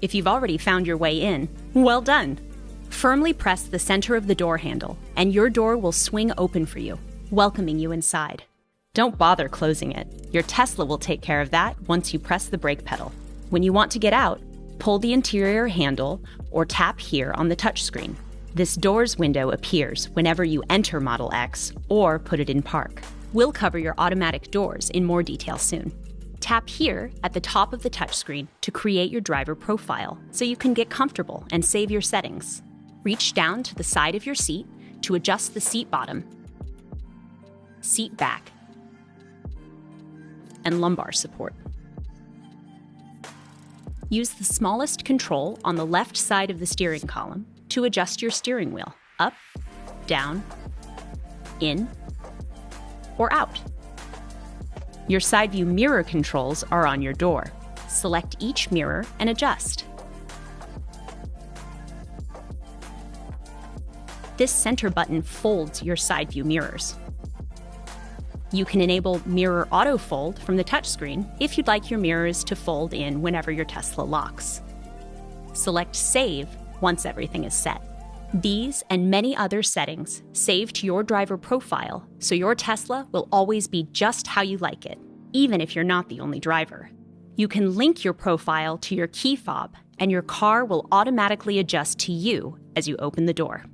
If you've already found your way in, well done. Firmly press the center of the door handle, and your door will swing open for you, welcoming you inside. Don't bother closing it. Your Tesla will take care of that once you press the brake pedal. When you want to get out, pull the interior handle or tap here on the touchscreen. This doors window appears whenever you enter Model X or put it in park. We'll cover your automatic doors in more detail soon. Tap here at the top of the touchscreen to create your driver profile so you can get comfortable and save your settings. Reach down to the side of your seat to adjust the seat bottom, seat back, and lumbar support. Use the smallest control on the left side of the steering column to adjust your steering wheel up, down, in, or out. Your side view mirror controls are on your door. Select each mirror and adjust. This center button folds your side view mirrors. You can enable Mirror Auto Fold from the touchscreen if you'd like your mirrors to fold in whenever your Tesla locks. Select Save once everything is set. These and many other settings save to your driver profile, so your Tesla will always be just how you like it, even if you're not the only driver. You can link your profile to your key fob, and your car will automatically adjust to you as you open the door.